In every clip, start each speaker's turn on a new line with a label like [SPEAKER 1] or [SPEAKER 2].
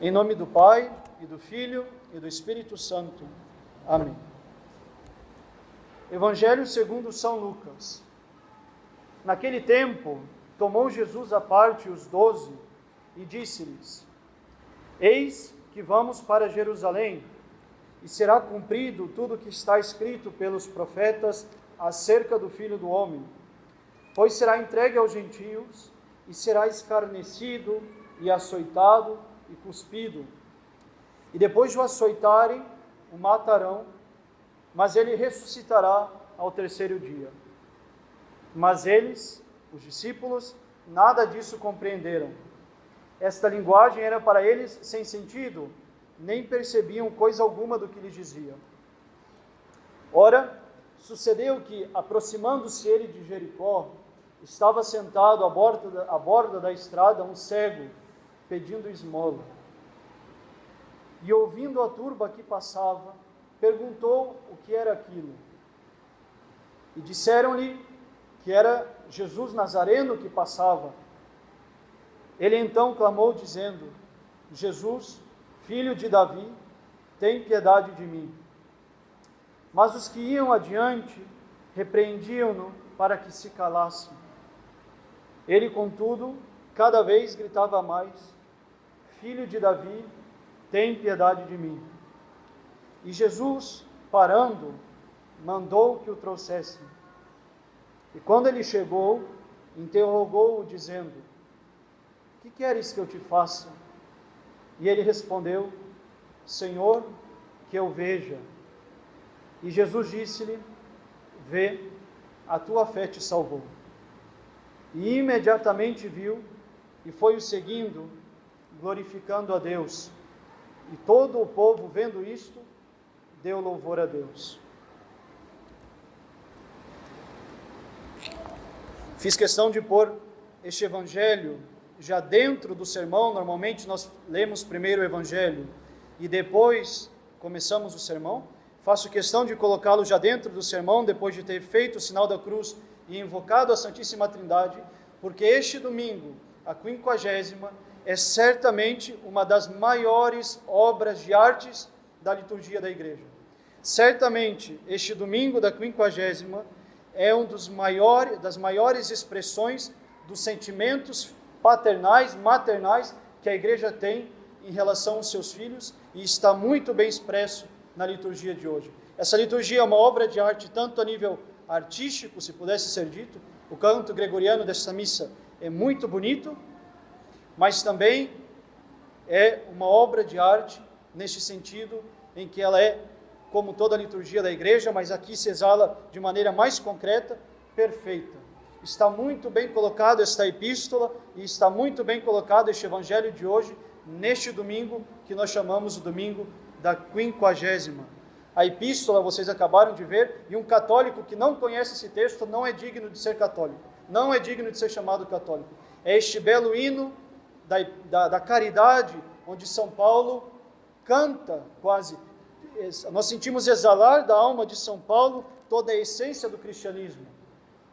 [SPEAKER 1] Em nome do Pai, e do Filho, e do Espírito Santo. Amém. Evangelho segundo São Lucas. Naquele tempo, tomou Jesus à parte os 12 e disse-lhes: Eis que vamos para Jerusalém, e será cumprido tudo o que está escrito pelos profetas acerca do Filho do Homem. Pois será entregue aos gentios, e será escarnecido, e açoitado, e cuspido. E depois de o açoitarem, o matarão, mas ele ressuscitará ao terceiro dia. Mas eles, os discípulos, nada disso compreenderam. Esta linguagem era para eles sem sentido, nem percebiam coisa alguma do que lhes dizia. Ora, sucedeu que, aproximando-se ele de Jericó, estava sentado à borda da estrada um cego, pedindo esmola. E ouvindo a turba que passava, perguntou o que era aquilo. E disseram-lhe que era Jesus Nazareno que passava. Ele então clamou, dizendo: Jesus, filho de Davi, tem piedade de mim. Mas os que iam adiante repreendiam-no para que se calasse. Ele, contudo, cada vez gritava mais: Filho de Davi, tem piedade de mim. E Jesus, parando, mandou que o trouxessem. E quando ele chegou, interrogou-o, dizendo: Que queres que eu te faça? E ele respondeu: Senhor, que eu veja. E Jesus disse-lhe: Vê, a tua fé te salvou. E imediatamente viu, e foi o seguindo, glorificando a Deus. E todo o povo, vendo isto, deu louvor a Deus. Fiz questão de pôr este evangelho já dentro do sermão. Normalmente nós lemos primeiro o evangelho e depois começamos o sermão. Faço questão de colocá-lo já dentro do sermão, depois de ter feito o sinal da cruz e invocado a Santíssima Trindade, porque este domingo, a 50ª, é certamente uma das maiores obras de artes da liturgia da Igreja. Certamente, este domingo da 50ª é das maiores expressões dos sentimentos paternais, maternais que a Igreja tem em relação aos seus filhos, e está muito bem expresso na liturgia de hoje. Essa liturgia é uma obra de arte tanto a nível artístico, se pudesse ser dito. O canto gregoriano desta missa é muito bonito, mas também é uma obra de arte neste sentido em que ela é, como toda a liturgia da Igreja, mas aqui se exala de maneira mais concreta, perfeita. Está muito bem colocado esta epístola e está muito bem colocado este evangelho de hoje, neste domingo que nós chamamos o domingo da 50ª. A epístola vocês acabaram de ver, e um católico que não conhece esse texto não é digno de ser católico, não é digno de ser chamado católico. É este belo hino da caridade, onde São Paulo canta quase. Nós sentimos exalar da alma de São Paulo toda a essência do cristianismo,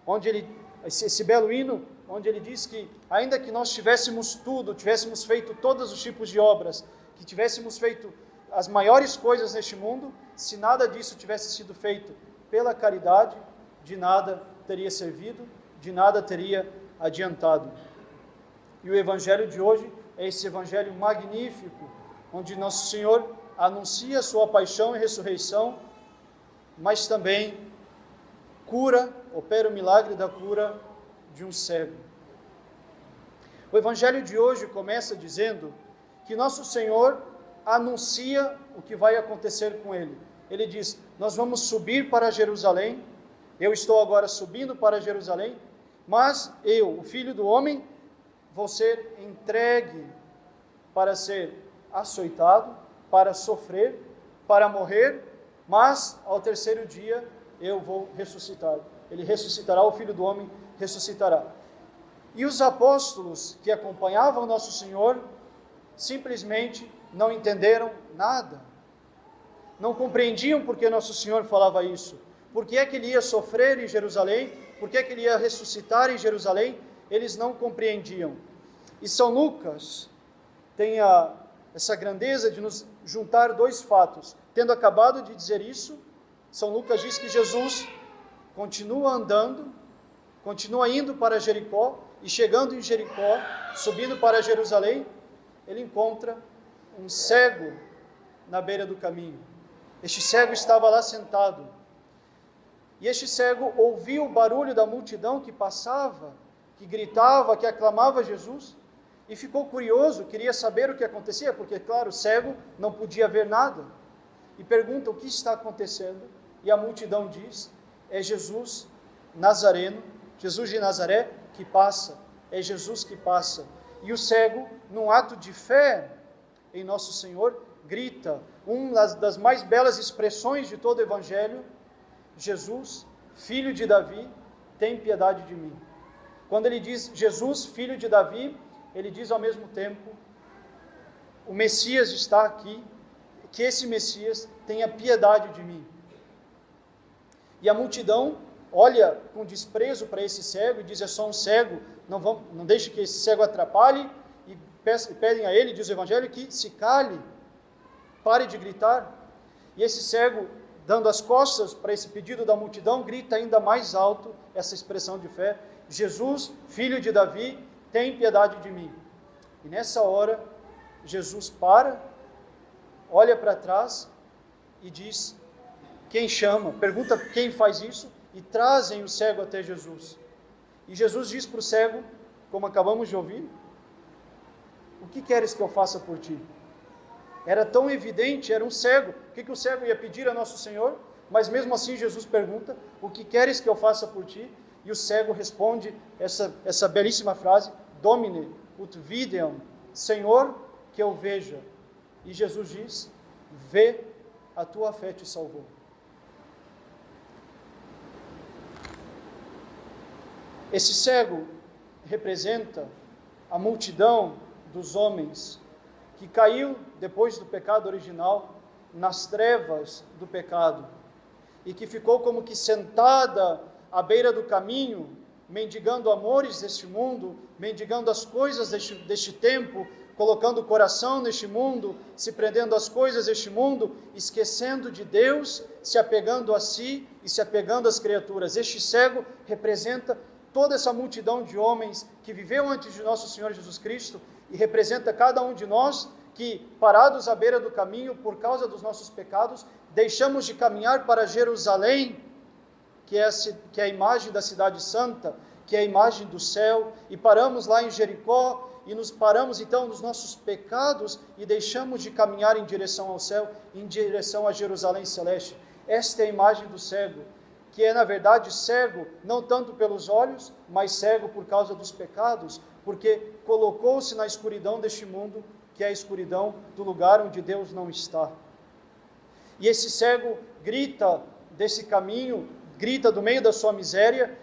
[SPEAKER 1] onde esse belo hino, onde ele diz que ainda que nós tivéssemos tudo, tivéssemos feito todos os tipos de obras, que tivéssemos feito as maiores coisas neste mundo, se nada disso tivesse sido feito pela caridade, de nada teria servido, de nada teria adiantado. E o evangelho de hoje é esse evangelho magnífico, onde Nosso Senhor anuncia a sua paixão e ressurreição, mas também opera o milagre da cura de um cego. O evangelho de hoje começa dizendo que Nosso Senhor anuncia o que vai acontecer com ele. Ele diz: nós vamos subir para Jerusalém, eu estou agora subindo para Jerusalém, mas eu, o Filho do Homem, vou ser entregue para ser açoitado, para sofrer, para morrer, mas ao terceiro dia eu vou ressuscitar. Ele ressuscitará, o Filho do Homem ressuscitará. E os apóstolos que acompanhavam Nosso Senhor simplesmente não entenderam nada. Não compreendiam por que Nosso Senhor falava isso. Por que é que ele ia sofrer em Jerusalém? Por que é que ele ia ressuscitar em Jerusalém? Eles não compreendiam. E São Lucas tem a essa grandeza de nos juntar dois fatos. Tendo acabado de dizer isso, São Lucas diz que Jesus continua andando, continua indo para Jericó, e chegando em Jericó, subindo para Jerusalém, ele encontra um cego na beira do caminho. Este cego estava lá sentado, e este cego ouviu o barulho da multidão que passava, que gritava, que aclamava Jesus, e ficou curioso, queria saber o que acontecia, porque, claro, o cego não podia ver nada, e pergunta o que está acontecendo, e a multidão diz, é Jesus Nazareno, Jesus de Nazaré que passa, é Jesus que passa. E o cego, num ato de fé em Nosso Senhor, grita, uma das mais belas expressões de todo o Evangelho, Jesus, filho de Davi, tem piedade de mim. Quando ele diz Jesus, filho de Davi, ele diz ao mesmo tempo, o Messias está aqui, que esse Messias tenha piedade de mim. E a multidão olha com desprezo para esse cego e diz, é só um cego, não deixe que esse cego atrapalhe, e pedem a ele, diz o Evangelho, que se cale, pare de gritar. E esse cego, dando as costas para esse pedido da multidão, grita ainda mais alto essa expressão de fé, Jesus, filho de Davi, tem piedade de mim. E nessa hora, Jesus para, olha para trás e diz, quem chama? Pergunta quem faz isso e trazem o cego até Jesus. E Jesus diz para o cego, como acabamos de ouvir, o que queres que eu faça por ti? Era tão evidente, era um cego. O que o cego ia pedir a Nosso Senhor? Mas mesmo assim Jesus pergunta, o que queres que eu faça por ti? E o cego responde essa belíssima frase, Domine ut videam, Senhor, que eu veja. E Jesus diz, vê, a tua fé te salvou. Esse cego representa a multidão dos homens que caiu depois do pecado original nas trevas do pecado e que ficou como que sentada à beira do caminho, mendigando amores deste mundo, mendigando as coisas deste tempo, colocando o coração neste mundo, se prendendo às coisas deste mundo, esquecendo de Deus, se apegando a si e se apegando às criaturas. Este cego representa toda essa multidão de homens que viveu antes de nosso Senhor Jesus Cristo e representa cada um de nós que, parados à beira do caminho por causa dos nossos pecados, deixamos de caminhar para Jerusalém, que é a imagem da cidade santa, que é a imagem do céu, e paramos lá em Jericó, e nos paramos então nos nossos pecados e deixamos de caminhar em direção ao céu, em direção a Jerusalém celeste. Esta é a imagem do cego, que é na verdade cego, não tanto pelos olhos, mas cego por causa dos pecados, porque colocou-se na escuridão deste mundo, que é a escuridão do lugar onde Deus não está. E esse cego grita desse caminho, grita do meio da sua miséria,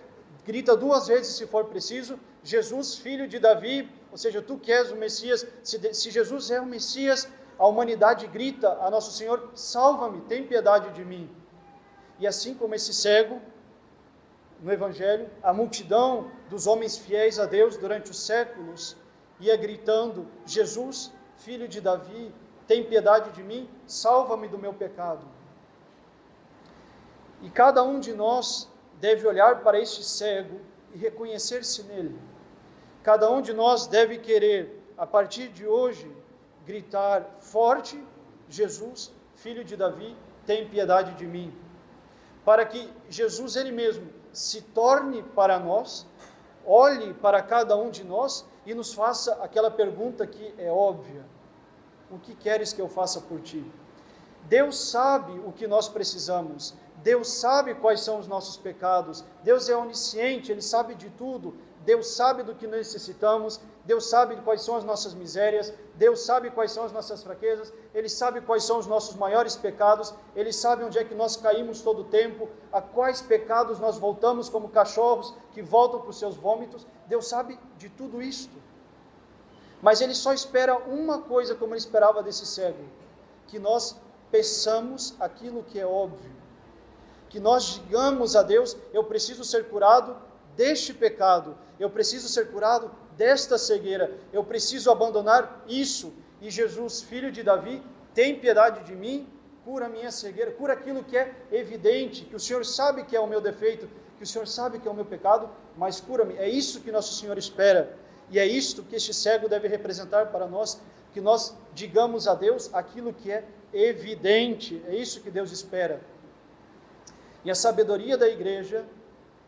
[SPEAKER 1] grita 2 vezes se for preciso, Jesus, filho de Davi, ou seja, tu que és o Messias, se Jesus é o Messias, a humanidade grita a Nosso Senhor, salva-me, tem piedade de mim. E assim como esse cego, no Evangelho, a multidão dos homens fiéis a Deus durante os séculos ia gritando, Jesus, filho de Davi, tem piedade de mim, salva-me do meu pecado. E cada um de nós deve olhar para este cego e reconhecer-se nele. Cada um de nós deve querer, a partir de hoje, gritar forte, Jesus, filho de Davi, tem piedade de mim. Para que Jesus ele mesmo se torne para nós, olhe para cada um de nós e nos faça aquela pergunta que é óbvia: o que queres que eu faça por ti? Deus sabe o que nós precisamos, Deus sabe quais são os nossos pecados, Deus é onisciente, Ele sabe de tudo, Deus sabe do que necessitamos, Deus sabe quais são as nossas misérias, Deus sabe quais são as nossas fraquezas, Ele sabe quais são os nossos maiores pecados, Ele sabe onde é que nós caímos todo o tempo, a quais pecados nós voltamos como cachorros que voltam para os seus vômitos. Deus sabe de tudo isto. Mas Ele só espera uma coisa, como Ele esperava desse cego: que nós peçamos aquilo que é óbvio, que nós digamos a Deus: eu preciso ser curado deste pecado, eu preciso ser curado desta cegueira, eu preciso abandonar isso. e Jesus, filho de Davi, tem piedade de mim, cura a minha cegueira, cura aquilo que é evidente, que o Senhor sabe que é o meu defeito, que o Senhor sabe que é o meu pecado, mas cura-me. É isso que nosso Senhor espera, e é isto que este cego deve representar para nós, que nós digamos a Deus aquilo que é evidente, é isso que Deus espera. E a sabedoria da igreja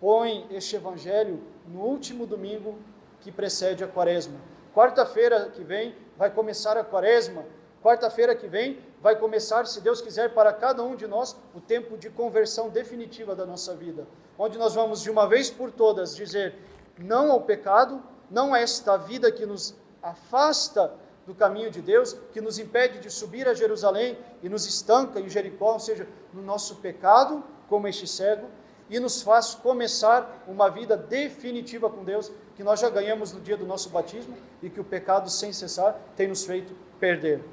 [SPEAKER 1] põe este evangelho no último domingo que precede a quaresma. Quarta-feira que vem vai começar a quaresma, quarta-feira que vem vai começar, se Deus quiser, para cada um de nós, o tempo de conversão definitiva da nossa vida, onde nós vamos de uma vez por todas dizer não ao pecado, não a esta vida que nos afasta do caminho de Deus, que nos impede de subir a Jerusalém e nos estanca em Jericó, ou seja, no nosso pecado, como este cego, e nos faz começar uma vida definitiva com Deus, que nós já ganhamos no dia do nosso batismo e que o pecado sem cessar tem nos feito perder.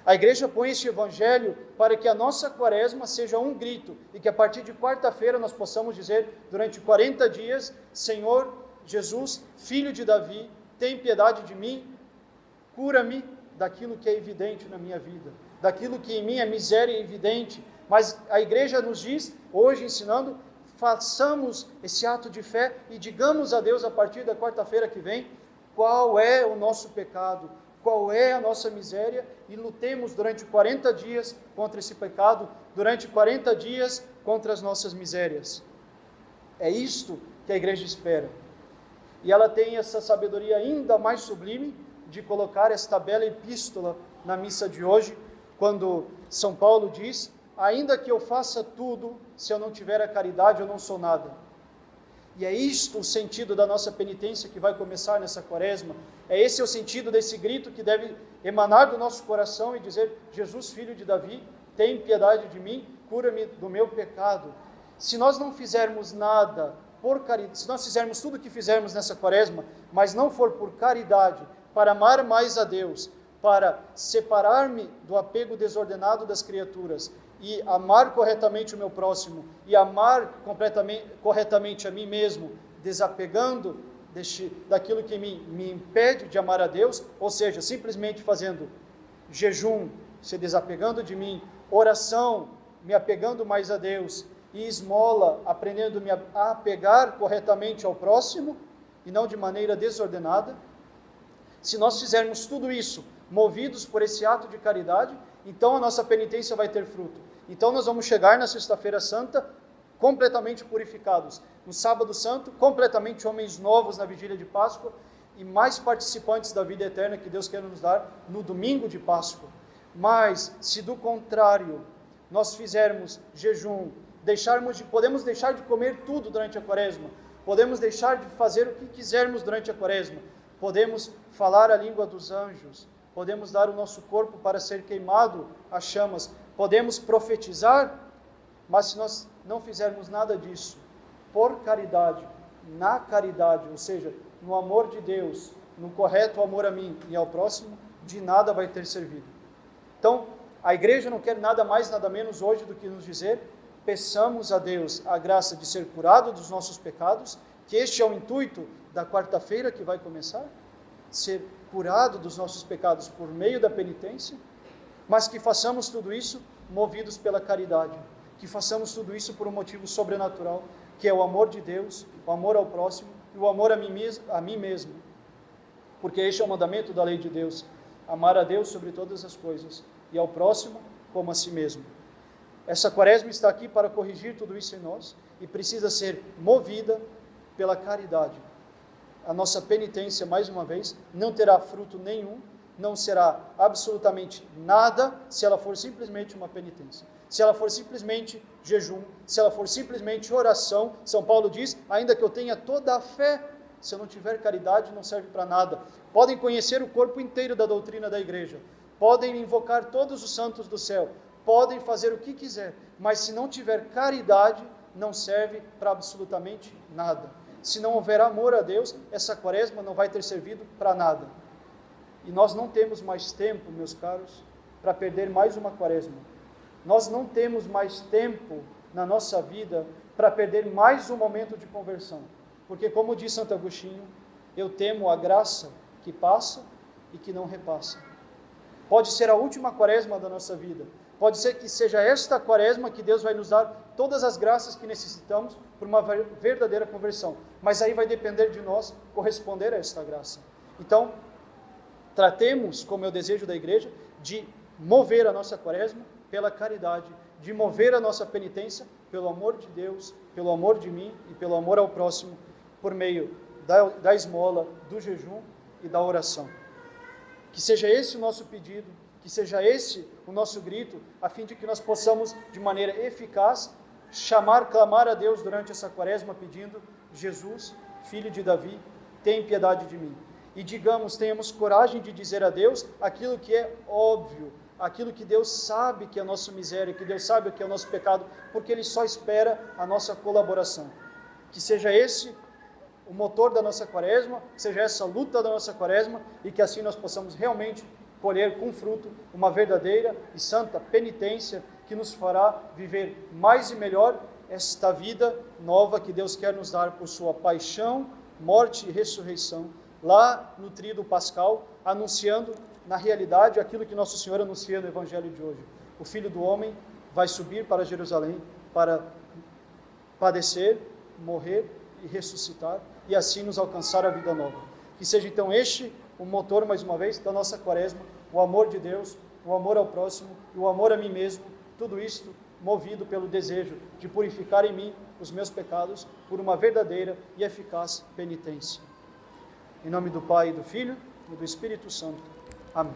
[SPEAKER 1] A igreja põe este evangelho para que a nossa quaresma seja um grito e que a partir de quarta-feira nós possamos dizer durante 40 dias, Senhor Jesus, filho de Davi, tem piedade de mim, cura-me daquilo que é evidente na minha vida, daquilo que em mim é miséria evidente. Mas a igreja nos diz, hoje ensinando, façamos esse ato de fé e digamos a Deus a partir da quarta-feira que vem, qual é o nosso pecado, qual é a nossa miséria, e lutemos durante 40 dias contra esse pecado, durante 40 dias contra as nossas misérias. É isto que a igreja espera. E ela tem essa sabedoria ainda mais sublime de colocar esta bela epístola na missa de hoje, quando São Paulo diz: ainda que eu faça tudo, se eu não tiver a caridade, eu não sou nada. E é isto o sentido da nossa penitência que vai começar nessa quaresma. É esse o sentido desse grito que deve emanar do nosso coração e dizer: Jesus, filho de Davi, tem piedade de mim, cura-me do meu pecado. Se nós não fizermos nada por caridade, se nós fizermos tudo o que fizermos nessa quaresma, mas não for por caridade, para amar mais a Deus, para separar-me do apego desordenado das criaturas e amar corretamente o meu próximo e amar corretamente a mim mesmo, desapegando daquilo que me impede de amar a Deus, ou seja, simplesmente fazendo jejum, se desapegando de mim, oração, me apegando mais a Deus, e esmola, aprendendo a apegar corretamente ao próximo e não de maneira desordenada. Se nós fizermos tudo isso, movidos por esse ato de caridade, então a nossa penitência vai ter fruto. Então nós vamos chegar na Sexta-feira Santa completamente purificados, no Sábado Santo, completamente homens novos na Vigília de Páscoa e mais participantes da vida eterna que Deus quer nos dar no Domingo de Páscoa. Mas, se do contrário, nós fizermos jejum, podemos deixar de comer tudo durante a quaresma, podemos deixar de fazer o que quisermos durante a quaresma, podemos falar a língua dos anjos, podemos dar o nosso corpo para ser queimado às chamas, podemos profetizar, mas se nós não fizermos nada disso, por caridade, na caridade, ou seja, no amor de Deus, no correto amor a mim e ao próximo, de nada vai ter servido. Então, a igreja não quer nada mais, nada menos hoje do que nos dizer: peçamos a Deus a graça de ser curado dos nossos pecados, que este é o intuito da quarta-feira que vai começar, ser curado dos nossos pecados por meio da penitência, mas que façamos tudo isso movidos pela caridade, que façamos tudo isso por um motivo sobrenatural, que é o amor de Deus, o amor ao próximo e o amor a mim mesmo, porque este é o mandamento da lei de Deus: amar a Deus sobre todas as coisas e ao próximo como a si mesmo. Essa quaresma está aqui para corrigir tudo isso em nós e precisa ser movida pela caridade. A nossa penitência, mais uma vez, não terá fruto nenhum, não será absolutamente nada se ela for simplesmente uma penitência. Se ela for simplesmente jejum, se ela for simplesmente oração, São Paulo diz: ainda que eu tenha toda a fé, se eu não tiver caridade, não serve para nada. Podem conhecer o corpo inteiro da doutrina da igreja, podem invocar todos os santos do céu, podem fazer o que quiser, mas se não tiver caridade, não serve para absolutamente nada. Se não houver amor a Deus, essa quaresma não vai ter servido para nada. E nós não temos mais tempo, meus caros, para perder mais uma quaresma. Nós não temos mais tempo na nossa vida para perder mais um momento de conversão. Porque, como diz Santo Agostinho, eu temo a graça que passa e que não repassa. Pode ser a última quaresma da nossa vida. Pode ser que seja esta quaresma que Deus vai nos dar todas as graças que necessitamos por uma verdadeira conversão. Mas aí vai depender de nós corresponder a esta graça. Então, tratemos, como é o desejo da igreja, de mover a nossa quaresma pela caridade, de mover a nossa penitência pelo amor de Deus, pelo amor de mim e pelo amor ao próximo, por meio da esmola, do jejum e da oração. Que seja esse o nosso pedido, que seja esse o nosso grito, a fim de que nós possamos, de maneira eficaz, clamar a Deus durante essa quaresma, pedindo: Jesus, filho de Davi, tem piedade de mim. E tenhamos coragem de dizer a Deus aquilo que é óbvio, aquilo que Deus sabe que é a nossa miséria, que Deus sabe que é o nosso pecado, porque Ele só espera a nossa colaboração. Que seja esse o motor da nossa quaresma, que seja essa a luta da nossa quaresma, e que assim nós possamos realmente colher com fruto uma verdadeira e santa penitência que nos fará viver mais e melhor esta vida nova que Deus quer nos dar por sua paixão, morte e ressurreição, lá no tríduo pascal, anunciando na realidade aquilo que Nosso Senhor anuncia no Evangelho de hoje. O Filho do Homem vai subir para Jerusalém para padecer, morrer e ressuscitar, e assim nos alcançar a vida nova. Que seja então este o motor, mais uma vez, da nossa quaresma, o amor de Deus, o amor ao próximo e o amor a mim mesmo, tudo isto movido pelo desejo de purificar em mim os meus pecados por uma verdadeira e eficaz penitência. Em nome do Pai, e do Filho e do Espírito Santo. Amém.